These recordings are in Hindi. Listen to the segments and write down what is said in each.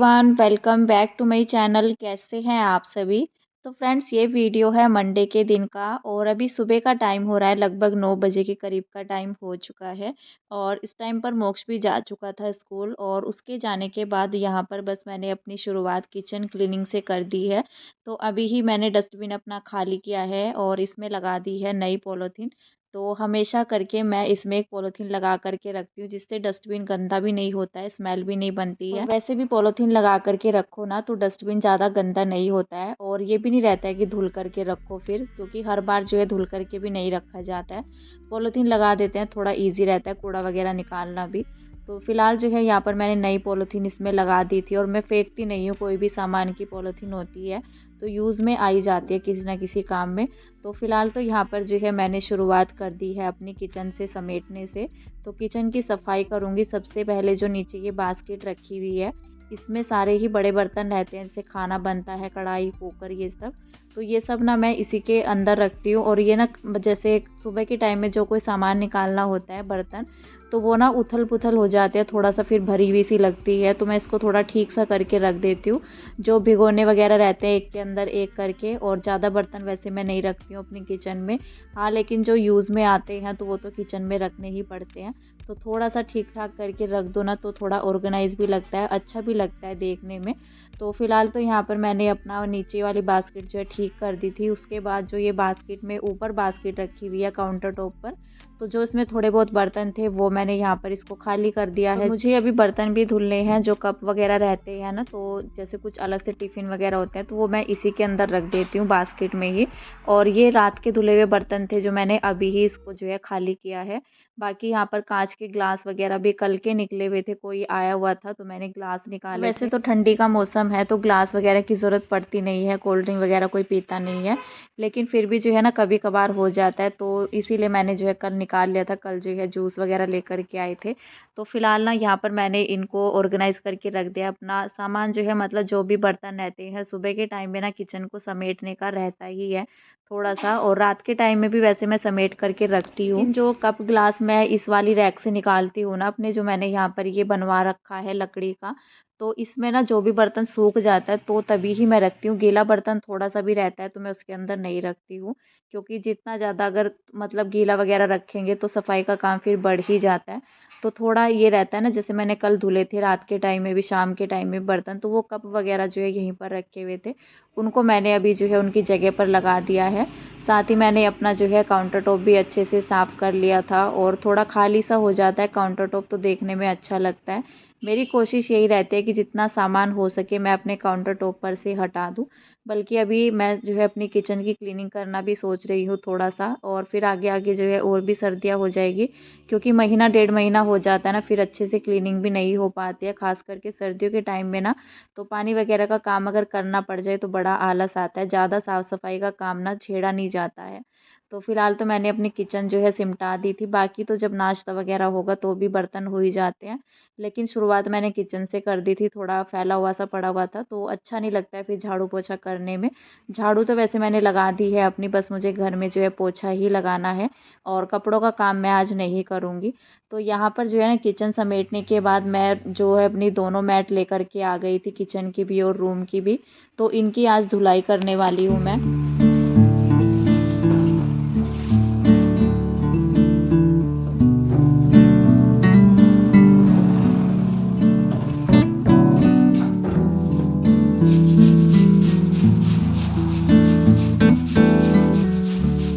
Everyone, welcome back to my channel. कैसे हैं आप सभी। तो फ्रेंड्स, ये वीडियो है मंडे के दिन का और अभी सुबह का टाइम हो रहा है, लगभग 9 बजे के करीब का टाइम हो चुका है। और इस टाइम पर मोक्ष भी जा चुका था स्कूल और उसके जाने के बाद यहाँ पर बस मैंने अपनी शुरुआत किचन क्लीनिंग से कर दी है। तो अभी ही मैंने डस्टबिन अपना खाली किया है और इसमें लगा दी है नई पॉलीथीन। तो हमेशा करके मैं इसमें एक पॉलीथीन लगा करके रखती हूँ, जिससे डस्टबिन गंदा भी नहीं होता है, स्मेल भी नहीं बनती है। और वैसे भी पॉलीथीन लगा करके रखो ना तो डस्टबिन ज़्यादा गंदा नहीं होता है और ये भी नहीं रहता है कि धुल करके रखो फिर, क्योंकि हर बार जो है धुल करके भी नहीं रखा जाता है। पॉलीथीन लगा देते हैं, थोड़ा ईजी रहता है कूड़ा वगैरह निकालना भी। तो फिलहाल जो है यहाँ पर मैंने नई पॉलीथीन इसमें लगा दी थी और मैं फेंकती नहीं हूँ, कोई भी सामान की पॉलीथीन होती है तो यूज़ में आई जाती है किसी ना किसी काम में। तो फ़िलहाल तो यहाँ पर जो है मैंने शुरुआत कर दी है अपनी किचन से समेटने से। तो किचन की सफाई करूँगी। सबसे पहले जो नीचे ये बास्केट रखी हुई है, इसमें सारे ही बड़े बर्तन रहते हैं, जैसे खाना बनता है, कढ़ाई, कुकर, ये सब। तो ये सब ना मैं इसी के अंदर रखती हूँ। और ये ना जैसे सुबह के टाइम में जो कोई सामान निकालना होता है, बर्तन, तो वो ना उथल पुथल हो जाते हैं, थोड़ा सा फिर भरी हुई सी लगती है। तो मैं इसको थोड़ा ठीक सा करके रख देती हूँ। जो भिगोने वगैरह रहते हैं एक के अंदर एक करके, और ज़्यादा बर्तन वैसे मैं नहीं रखती हूँ अपनी किचन में। हाँ, लेकिन जो यूज़ में आते हैं तो वो तो किचन में रखने ही पड़ते हैं। तो थोड़ा सा ठीक ठाक करके रख दो ना तो थोड़ा ऑर्गेनाइज भी लगता है, अच्छा भी लगता है देखने में। तो फिलहाल तो यहाँ पर मैंने अपना नीचे वाली बास्केट जो है ठीक कर दी थी। उसके बाद जो ये बास्केट में ऊपर बास्केट रखी हुई है काउंटर टॉप पर, तो जो इसमें थोड़े बहुत बर्तन थे वो मैंने यहाँ पर इसको खाली कर दिया है। मुझे अभी बर्तन भी धुलने हैं, जो कप वगैरह रहते हैं ना, तो जैसे कुछ अलग से टिफ़िन वगैरह होते हैं तो वो मैं इसी के अंदर रख देती हूँ बास्केट में ही। और ये रात के धुले हुए बर्तन थे जो मैंने अभी ही इसको जो है खाली किया है। बाकी यहाँ पर कांच के ग्लास वगैरह भी कल के निकले हुए थे, कोई आया हुआ था तो मैंने ग्लास निकाले। वैसे तो ठंडी का मौसम है तो ग्लास वगैरह की ज़रूरत पड़ती नहीं है, कोल्ड ड्रिंक वगैरह कोई पीता नहीं है, लेकिन फिर भी जो है ना कभी कभार हो जाता है, तो इसीलिए मैंने जो है कल निकाल लिया था। कल जो है जूस वगैरह लेकर के आए थे। तो फिलहाल ना यहाँ पर मैंने इनको ऑर्गेनाइज करके रख दिया। अपना सामान जो है, मतलब जो भी बर्तन रहते हैं, सुबह के टाइम में ना किचन को समेटने का रहता ही है थोड़ा सा, और रात के टाइम में भी वैसे मैं समेट करके रखती हूँ। लेकिन जो कप ग्लास मैं इस वाली रैक से निकालती हूँ ना अपने, जो मैंने यहाँ पर ये बनवा रखा है लकड़ी का, तो इसमें ना जो भी बर्तन सूख जाता है तो तभी ही मैं रखती हूँ। गीला बर्तन थोड़ा सा भी रहता है तो मैं उसके अंदर नहीं रखती हूँ, क्योंकि जितना ज़्यादा अगर मतलब गीला वगैरह रखेंगे तो सफाई का काम फिर बढ़ ही जाता है। तो थोड़ा ये रहता है ना, जैसे मैंने कल धुले थे रात के टाइम में भी, शाम के टाइम में बर्तन, तो वो कप वगैरह जो है यहीं पर रखे हुए थे, उनको मैंने अभी जो है उनकी जगह पर लगा दिया है। साथ ही मैंने अपना जो है काउंटर टॉप भी अच्छे से साफ़ कर लिया था, और थोड़ा खाली सा हो जाता है काउंटर टॉप तो देखने में अच्छा लगता है। मेरी कोशिश यही रहती है कि जितना सामान हो सके मैं अपने काउंटर टॉप पर से हटा दूँ। बल्कि अभी मैं जो है अपनी किचन की क्लीनिंग करना भी सोच रही हूँ थोड़ा सा, और फिर आगे आगे जो है और भी सर्दियाँ हो जाएगी, क्योंकि महीना डेढ़ महीना हो जाता है ना, फिर अच्छे से क्लीनिंग भी नहीं हो पाती है, खास करके सर्दियों के टाइम में ना। तो पानी वगैरह का काम अगर करना पड़ जाए तो बड़ा आलस आता है, ज़्यादा साफ़ सफाई का काम ना छेड़ा नहीं जाता है। तो फिलहाल तो मैंने अपनी किचन जो है सिमटा दी थी। बाकी तो जब नाश्ता वगैरह होगा तो भी बर्तन हो ही जाते हैं, लेकिन शुरुआत मैंने किचन से कर दी थी। थोड़ा फैला हुआ सा पड़ा हुआ था तो अच्छा नहीं लगता है फिर झाड़ू पोछा करने में। झाड़ू तो वैसे मैंने लगा दी है अपनी, बस मुझे घर में जो है पोछा ही लगाना है, और कपड़ों का काम मैं आज नहीं करूँगी। तो यहाँ पर जो है ना किचन समेटने के बाद मैं जो है अपनी दोनों मैट लेकर के आ गई थी, किचन की भी और रूम की भी। तो इनकी आज धुलाई करने वाली हूँ मैं।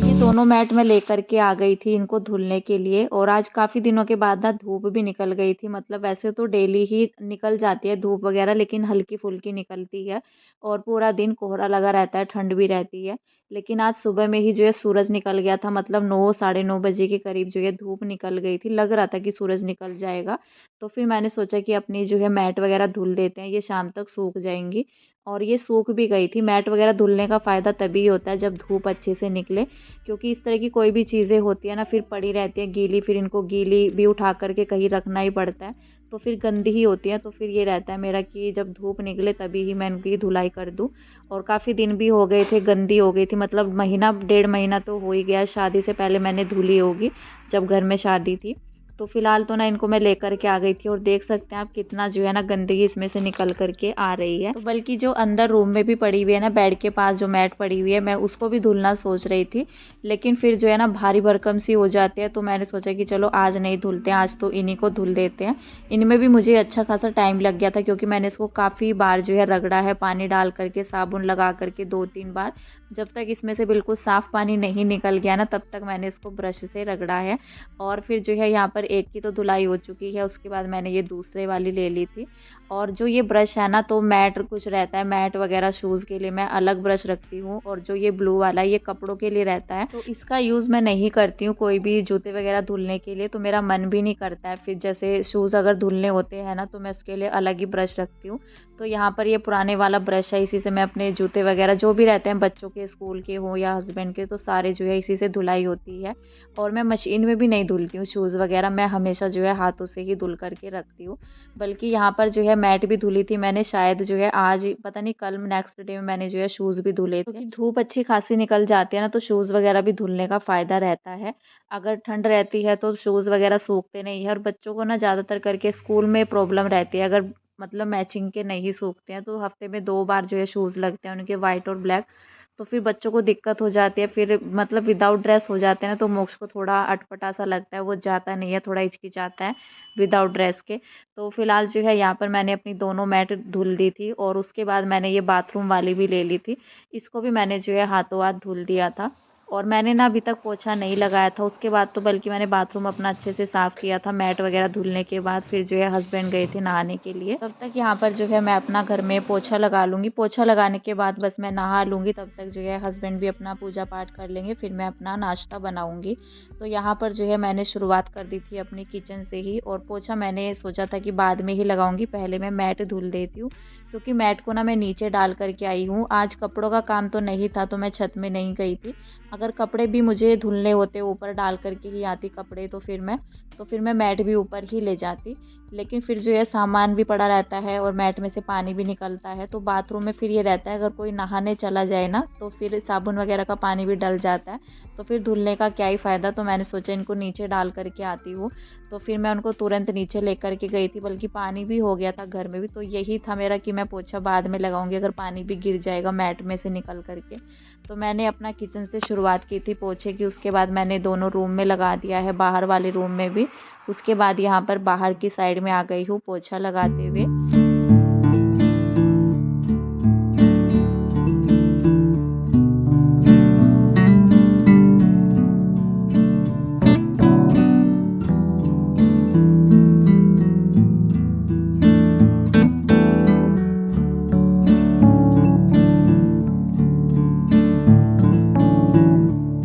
ये दोनों मैट मैं लेकर के आ गई थी इनको धुलने के लिए, और आज काफ़ी दिनों के बाद ना धूप भी निकल गई थी। मतलब वैसे तो डेली ही निकल जाती है धूप वगैरह, लेकिन हल्की फुल्की निकलती है और पूरा दिन कोहरा लगा रहता है, ठंड भी रहती है। लेकिन आज सुबह में ही जो है सूरज निकल गया था, मतलब 9 साढ़े 9 बजे के करीब जो है धूप निकल गई थी, लग रहा था कि सूरज निकल जाएगा। तो फिर मैंने सोचा कि अपनी जो है मैट वगैरह धुल देते हैं, ये शाम तक सूख जाएंगी। और ये सूख भी गई थी। मैट वगैरह धुलने का फ़ायदा तभी होता है जब धूप अच्छे से निकले, क्योंकि इस तरह की कोई भी चीज़ें होती है ना, फिर पड़ी रहती है गीली, फिर इनको गीली भी उठा करके कहीं रखना ही पड़ता है, तो फिर गंदी ही होती है। तो फिर ये रहता है मेरा कि जब धूप निकले तभी ही मैं इनकी धुलाई कर दूँ। और काफ़ी दिन भी हो गए थे, गंदी हो गई थी, मतलब महीना डेढ़ महीना तो हो ही गया, शादी से पहले मैंने धुली होगी जब घर में शादी थी। तो फ़िलहाल तो ना इनको मैं लेकर के आ गई थी और देख सकते हैं आप कितना जो है ना गंदगी इसमें से निकल कर के आ रही है। तो बल्कि जो अंदर रूम में भी पड़ी हुई है ना, बेड के पास जो मैट पड़ी हुई है, मैं उसको भी धुलना सोच रही थी। लेकिन फिर जो है ना भारी भरकम सी हो जाती है, तो मैंने सोचा कि चलो आज नहीं धुलते हैं, आज तो इन्हीं को धुल देते हैं। इनमें भी मुझे अच्छा खासा टाइम लग गया था, क्योंकि मैंने इसको काफ़ी बार जो है रगड़ा है, पानी डाल करके, साबुन लगा करके 2-3 बार। जब तक इसमें से बिल्कुल साफ़ पानी नहीं निकल गया ना, तब तक मैंने इसको ब्रश से रगड़ा है। और फिर जो है यहाँ पर एक की तो धुलाई हो चुकी है, उसके बाद मैंने ये दूसरे वाली ले ली थी। और जो ये ब्रश है ना, तो मैट कुछ रहता है, मैट वगैरह शूज़ के लिए मैं अलग ब्रश रखती हूँ, और जो ये ब्लू वाला है ये कपड़ों के लिए रहता है। तो इसका यूज़ मैं नहीं करती हूँ कोई भी जूते वगैरह धुलने के लिए, तो मेरा मन भी नहीं करता है। फिर जैसे शूज़ अगर धुलने होते हैं ना, तो मैं उसके लिए अलग ही ब्रश रखती हूँ। तो यहाँ पर ये पुराने वाला ब्रश है, इसी से मैं अपने जूते वगैरह जो भी रहते हैं, बच्चों के स्कूल के हों या हस्बैंड के, तो सारे जो है इसी से धुलाई होती है। और मैं मशीन में भी नहीं धुलती हूँ शूज़ वगैरह, मैं हमेशा जो है हाथों से ही धुल करके रखती हूँ। बल्कि यहाँ पर जो है मैट भी धुली थी मैंने, शायद जो है आज पता नहीं कल नेक्स्ट डे में मैंने जो है शूज़ भी धुले थे। क्योंकि धूप अच्छी खासी निकल जाती है ना, तो शूज़ वगैरह भी धुलने का फ़ायदा रहता है। अगर ठंड रहती है तो शूज़ वगैरह सूखते नहीं है, और बच्चों को ना ज़्यादातर करके स्कूल में प्रॉब्लम रहती है, अगर मतलब मैचिंग के नहीं सूखते हैं, तो हफ्ते में 2 बार जो है शूज़ लगते हैं उनके, वाइट और ब्लैक। तो फिर बच्चों को दिक्कत हो जाती है, फिर मतलब विदाउट ड्रेस हो जाते हैं ना, तो मोक्ष को थोड़ा अटपटा सा लगता है, वो जाता नहीं है, थोड़ा हिचकिचाता है विदाउट ड्रेस के। तो फिलहाल जो है यहाँ पर मैंने अपनी दोनों मैट धुल दी थी, और उसके बाद मैंने ये बाथरूम वाली भी ले ली थी। इसको भी मैंने जो है हाथों हाथ धुल दिया था। और मैंने ना अभी तक पोछा नहीं लगाया था उसके बाद, तो बल्कि मैंने बाथरूम अपना अच्छे से साफ़ किया था मैट वगैरह धुलने के बाद। फिर जो है हस्बैंड गए थे नहाने के लिए, तब तक यहाँ पर जो है मैं अपना घर में पोछा लगा लूँगी। पोछा लगाने के बाद बस मैं नहा लूँगी, तब तक जो है हस्बैंड भी अपना पूजा पाठ कर लेंगे, फिर मैं अपना नाश्ता बनाऊँगी। तो यहाँ पर जो है मैंने शुरुआत कर दी थी अपनी किचन से ही, और पोछा मैंने सोचा था कि बाद में ही लगाऊँगी, पहले मैं मैट धुल देती हूँ। क्योंकि मैट को ना मैं नीचे डाल कर के आई हूँ, आज कपड़ों का काम तो नहीं था, तो मैं छत में नहीं गई थी। अगर कपड़े भी मुझे धुलने होते ऊपर डाल कर के ही आती कपड़े, तो फिर मैं मैट भी ऊपर ही ले जाती। लेकिन फिर जो है सामान भी पड़ा रहता है, और मैट में से पानी भी निकलता है, तो बाथरूम में फिर ये रहता है अगर कोई नहाने चला जाए ना, तो फिर साबुन वगैरह का पानी भी डल जाता है, तो फिर धुलने का क्या ही फ़ायदा। तो मैंने सोचा इनको नीचे डाल कर के आती हूँ, तो फिर मैं उनको तुरंत नीचे लेकर के गई थी, बल्कि पानी भी हो गया था घर में भी। तो यही था मेरा कि मैं पोछा बाद में लगाऊंगी अगर पानी भी गिर जाएगा मैट में से निकल करके। तो मैंने अपना किचन से शुरुआत की थी पोछे की, उसके बाद मैंने दोनों रूम में लगा दिया है, बाहर वाले रूम में भी। उसके बाद यहाँ पर बाहर की साइड में आ गई हूँ पोछा लगाते हुए।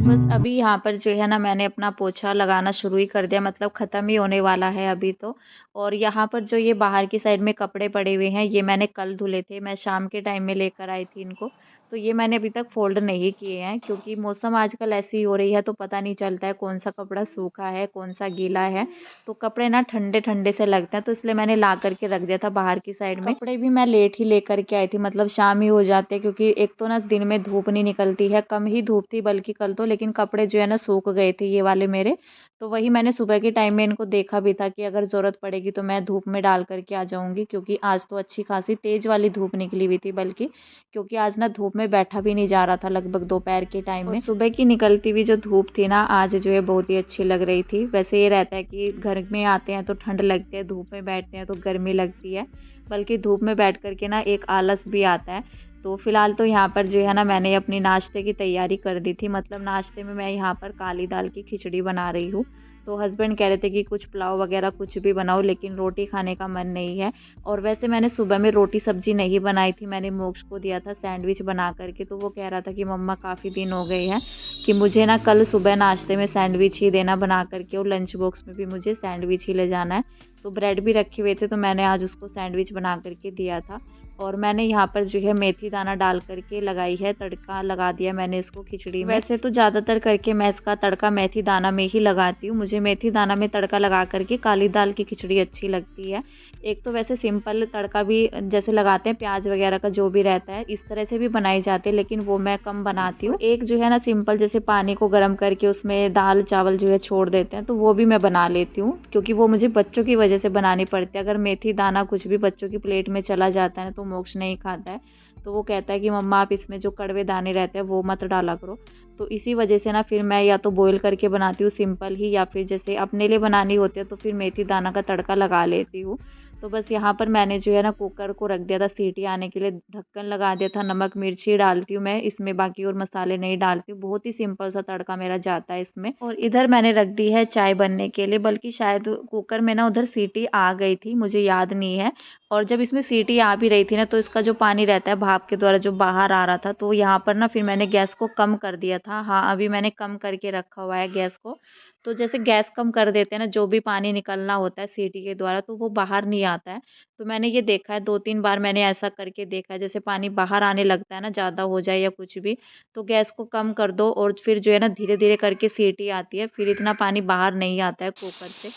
बस अभी यहाँ पर जो है ना मैंने अपना पोछा लगाना शुरू ही कर दिया, मतलब ख़त्म ही होने वाला है अभी तो। और यहाँ पर जो ये बाहर की साइड में कपड़े पड़े हुए हैं, ये मैंने कल धुले थे, मैं शाम के टाइम में लेकर आई थी इनको। तो ये मैंने अभी तक फ़ोल्ड नहीं किए हैं, क्योंकि मौसम आजकल ऐसी हो रही है, तो पता नहीं चलता है कौन सा कपड़ा सूखा है कौन सा गीला है। तो कपड़े ना ठंडे ठंडे से लगते हैं, तो इसलिए मैंने ला करके रख दिया था बाहर की साइड में। कपड़े भी मैं लेट ही लेकर के आई थी, मतलब शाम ही हो जाते हैं, क्योंकि एक तो ना दिन में धूप नहीं निकलती है, कम ही धूप थी बल्कि कल तो, लेकिन कपड़े जो है ना सूख गए थे ये वाले मेरे। तो वही मैंने सुबह के टाइम में इनको देखा भी था कि अगर ज़रूरत पड़ेगी तो मैं धूप में डाल करके आ जाऊँगी, क्योंकि आज तो अच्छी खासी तेज़ वाली धूप निकली हुई थी बल्कि, क्योंकि आज ना धूप में बैठा भी नहीं जा रहा था लगभग दोपहर के टाइम में। सुबह की निकलती हुई जो धूप थी ना, आज जो है बहुत ही अच्छी लग रही थी। वैसे ये रहता है कि घर में आते हैं तो ठंड लगती है, धूप में बैठते हैं तो गर्मी लगती है, बल्कि धूप में बैठ कर के ना एक आलस भी आता है। तो फ़िलहाल तो यहाँ पर जो है ना मैंने अपनी नाश्ते की तैयारी कर दी थी, मतलब नाश्ते में मैं यहाँ पर काली दाल की खिचड़ी बना रही हूँ। तो हस्बैंड कह रहे थे कि कुछ पुलाव वगैरह कुछ भी बनाओ, लेकिन रोटी खाने का मन नहीं है। और वैसे मैंने सुबह में रोटी सब्जी नहीं बनाई थी, मैंने मोक्ष को दिया था सैंडविच बना करके। तो वो कह रहा था कि मम्मा काफ़ी दिन हो गए हैं कि मुझे ना कल सुबह नाश्ते में सैंडविच ही देना बना करके, और लंच बॉक्स में भी मुझे सैंडविच ही ले जाना है। तो ब्रेड भी रखे हुए थे, तो मैंने आज उसको सैंडविच बना करके दिया था। और मैंने यहाँ पर जो है मेथी दाना डाल करके लगाई है, तड़का लगा दिया मैंने इसको खिचड़ी में। वैसे तो ज़्यादातर करके मैं इसका तड़का मेथी दाना में ही लगाती हूँ। मुझे मेथी दाना में तड़का लगा करके काली दाल की खिचड़ी अच्छी लगती है। एक तो वैसे सिंपल तड़का भी जैसे लगाते हैं प्याज वगैरह का जो भी रहता है, इस तरह से भी बनाई जाती है, लेकिन वो मैं कम बनाती हूँ। एक जो है ना सिंपल जैसे पानी को गर्म करके उसमें दाल चावल जो है छोड़ देते हैं, तो वो भी मैं बना लेती हूँ, क्योंकि वो मुझे बच्चों की वजह से बनानी पड़ती है। अगर मेथी दाना कुछ भी बच्चों की प्लेट में चला जाता है तो मोक्ष नहीं खाता है, तो वो कहता है कि मम्मा आप इसमें जो कड़वे दाने रहते हैं वो मत डाला करो। तो इसी वजह से ना फिर मैं या तो बॉईल करके बनाती हूँ सिंपल ही, या फिर जैसे अपने लिए बनानी होती है तो फिर मेथी दाना का तड़का लगा लेती हूँ। तो बस यहाँ पर मैंने जो है ना कुकर को रख दिया था सीटी आने के लिए, ढक्कन लगा दिया था। नमक मिर्ची डालती हूँ मैं इसमें, बाकी और मसाले नहीं डालती हूँ। बहुत ही सिंपल सा तड़का मेरा जाता है इसमें। और इधर मैंने रख दी है चाय बनने के लिए, बल्कि शायद कुकर में ना उधर सीटी आ गई थी, मुझे याद नहीं है। और जब इसमें सीटी आ भी रही थी ना, तो इसका जो पानी रहता है भाप के द्वारा जो बाहर आ रहा था, तो यहाँ पर ना फिर मैंने गैस को कम कर दिया था। हाँ, अभी मैंने कम करके रखा हुआ है गैस को। तो जैसे गैस कम कर देते हैं ना, जो भी पानी निकलना होता है सीटी के द्वारा तो वो बाहर नहीं आता है। तो मैंने ये देखा है 2-3 बार मैंने ऐसा करके देखा है, जैसे पानी बाहर आने लगता है ना, ज़्यादा हो जाए या कुछ भी, तो गैस को कम कर दो और फिर जो है ना धीरे-धीरे करके सीटी आती है, फिर इतना पानी बाहर नहीं आता है कुकर से।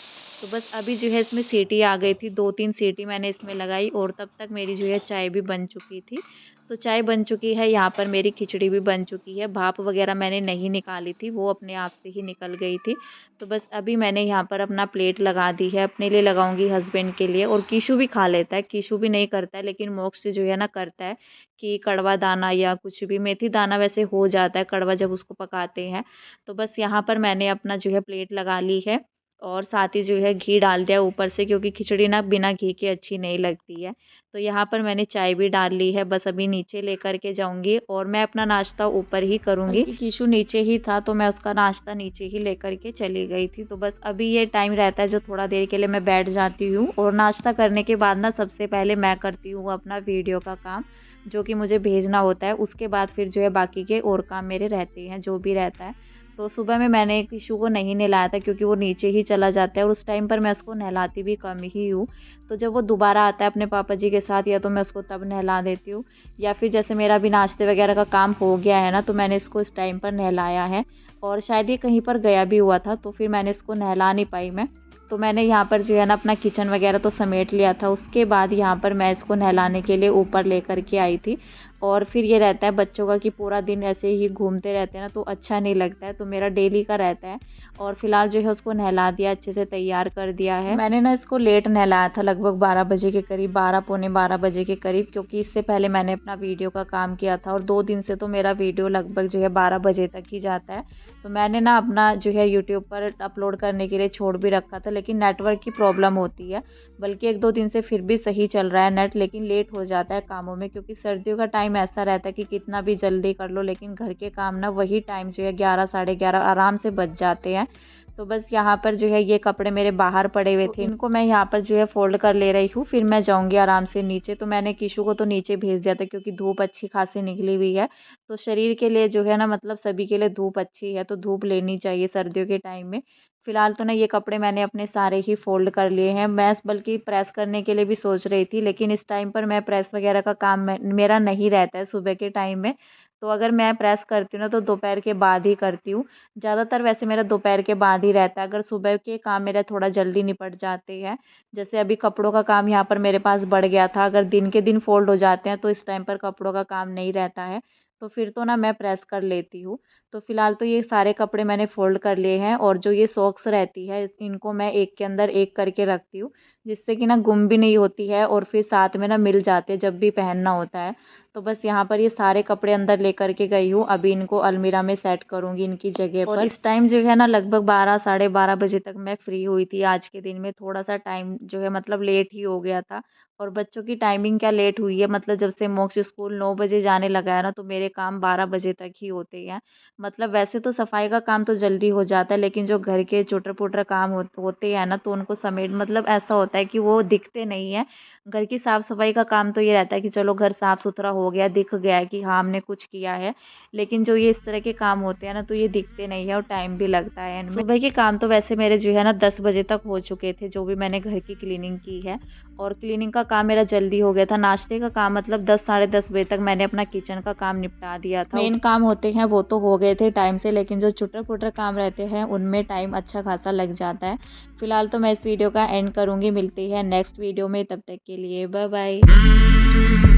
तो बस अभी जो है इसमें सीटी आ गई थी, 2-3 सीटी मैंने इसमें लगाई और तब तक मेरी जो है चाय भी बन चुकी थी। तो चाय बन चुकी है, यहाँ पर मेरी खिचड़ी भी बन चुकी है। भाप वगैरह मैंने नहीं निकाली थी, वो अपने आप से ही निकल गई थी। तो बस अभी मैंने यहाँ पर अपना प्लेट लगा दी है, अपने लिए लगाऊंगी, हस्बैंड के लिए। और कीशु भी खा लेता है, कीशु भी नहीं करता है, लेकिन मोक्ष जो है ना करता है कि कड़वा दाना या कुछ भी, मेथी दाना वैसे हो जाता है कड़वा जब उसको पकाते हैं। तो बस यहाँ पर मैंने अपना जो है प्लेट लगा ली है और साथ ही जो है घी डाल दिया ऊपर से, क्योंकि खिचड़ी ना बिना घी के अच्छी नहीं लगती है। तो यहाँ पर मैंने चाय भी डाल ली है, बस अभी नीचे लेकर के जाऊंगी और मैं अपना नाश्ता ऊपर ही करूंगी, क्योंकि कीशु नीचे ही था तो मैं उसका नाश्ता नीचे ही लेकर के चली गई थी। तो बस अभी ये टाइम रहता है जो थोड़ा देर के लिए मैं बैठ जाती हूँ, और नाश्ता करने के बाद ना सबसे पहले मैं करती हूँ अपना वीडियो का काम, जो कि मुझे भेजना होता है। उसके बाद फिर जो है बाकी के और काम मेरे रहते हैं, जो भी रहता है। तो सुबह में मैंने कीशु को नहीं नहलाया था, क्योंकि वो नीचे ही चला जाता है और उस टाइम पर मैं उसको नहलाती भी कम ही हूँ। तो जब वो दोबारा आता है अपने पापा जी के साथ, या तो मैं उसको तब नहला देती हूँ, या फिर जैसे मेरा भी नाश्ते वगैरह का काम हो गया है ना, तो मैंने इसको इस टाइम पर नहलाया है। और शायद ये कहीं पर गया भी हुआ था, तो फिर मैंने इसको नहला नहीं पाई मैं। तो मैंने यहाँ पर जो है ना अपना किचन वगैरह तो समेट लिया था। उसके बाद यहाँ पर मैं इसको नहलाने के लिए ऊपर लेकर के आई थी। और फिर ये रहता है बच्चों का कि पूरा दिन ऐसे ही घूमते रहते हैं ना, तो अच्छा नहीं लगता है, तो मेरा डेली का रहता है। और फिलहाल जो है उसको नहला दिया, अच्छे से तैयार कर दिया है। मैंने ना इसको लेट नहलाया था, लगभग 12 बजे के करीब, 12 पौने 12 बजे के करीब, क्योंकि इससे पहले मैंने अपना वीडियो का काम किया था और 2 दिन से तो मेरा वीडियो लगभग जो है 12 बजे तक ही जाता है। तो मैंने ना अपना जो है यूट्यूब पर अपलोड करने के लिए छोड़ भी रखा था, लेकिन नेटवर्क की प्रॉब्लम होती है। बल्कि 1-2 दिन से फिर भी सही चल रहा है नेट, लेकिन लेट हो जाता है कामों में, क्योंकि सर्दियों का टाइम ऐसा रहता है कि कितना भी जल्दी कर लो, लेकिन घर के काम ना वही टाइम जो है 11 साढ़े 11 आराम से बच जाते हैं। तो बस यहाँ पर जो है ये कपड़े मेरे बाहर पड़े हुए थे, इनको मैं यहाँ पर जो है फोल्ड कर ले रही हूँ, फिर मैं जाऊँगी आराम से नीचे। तो मैंने कीशु को तो नीचे भेज दिया था, क्योंकि धूप अच्छी खासी निकली हुई है। तो शरीर के लिए जो है ना, मतलब सभी के लिए धूप अच्छी है, तो धूप लेनी चाहिए सर्दियों के टाइम में। फिलहाल तो ना ये कपड़े मैंने अपने सारे ही फोल्ड कर लिए हैं। मैं बल्कि प्रेस करने के लिए भी सोच रही थी, लेकिन इस टाइम पर मैं प्रेस वगैरह का काम मेरा नहीं रहता है सुबह के टाइम में। तो अगर मैं प्रेस करती हूँ ना, तो दोपहर के बाद ही करती हूँ। ज़्यादातर वैसे मेरा दोपहर के बाद ही रहता है, अगर सुबह के काम मेरा थोड़ा जल्दी निपट जाते हैं। जैसे अभी कपड़ों का काम यहाँ पर मेरे पास बढ़ गया था, अगर दिन के दिन फोल्ड हो जाते हैं तो इस टाइम पर कपड़ों का काम नहीं रहता है, तो फिर तो ना मैं प्रेस कर लेती हूँ। तो फिलहाल तो ये सारे कपड़े मैंने फ़ोल्ड कर लिए हैं, और जो ये सॉक्स रहती है इनको मैं एक के अंदर एक करके रखती हूँ, जिससे कि ना गुम भी नहीं होती है और फिर साथ में ना मिल जाते हैं जब भी पहनना होता है। तो बस यहाँ पर ये सारे कपड़े अंदर लेकर के गई हूँ, अभी इनको अलमीरा में सेट करूँगी इनकी जगह पर। और इस टाइम जो है ना लगभग 12 साढ़े 12 बजे तक मैं फ्री हुई थी। आज के दिन में थोड़ा सा टाइम जो है मतलब लेट ही हो गया था। और बच्चों की टाइमिंग क्या लेट हुई है, मतलब जब से मोक्ष स्कूल 9 बजे जाने लगा है ना, तो मेरे काम 12 बजे तक ही होते हैं। मतलब वैसे तो सफाई का काम तो जल्दी हो जाता है, लेकिन जो घर के चुटर-पुटर काम होते हैं ना, तो उनको समेट मतलब ऐसा होता है कि वो दिखते नहीं हैं। घर की साफ़-सफाई का काम तो ये रहता है कि चलो घर साफ़-सुथरा हो गया, दिख गया है कि हाँ, हमने कुछ किया है। लेकिन जो ये इस तरह के काम होते हैं ना, तो ये दिखते नहीं है और टाइम भी लगता है इनमें। सुबह के काम तो वैसे मेरे जो है ना 10 बजे तक हो चुके थे, जो भी मैंने घर की क्लीनिंग की है। और क्लीनिंग का काम मेरा जल्दी हो गया था। नाश्ते का काम मतलब 10 साढ़े 10 बजे तक मैंने अपना किचन का काम निपटा दिया था। मेन काम होते हैं वो तो हो गए थे टाइम से, लेकिन जो चुटर-पुटर काम रहते हैं उनमें टाइम अच्छा खासा लग जाता है। फिलहाल तो मैं इस वीडियो का एंड करूँगी, मिलती है नेक्स्ट वीडियो में, तब तक के लिए बाय बाय।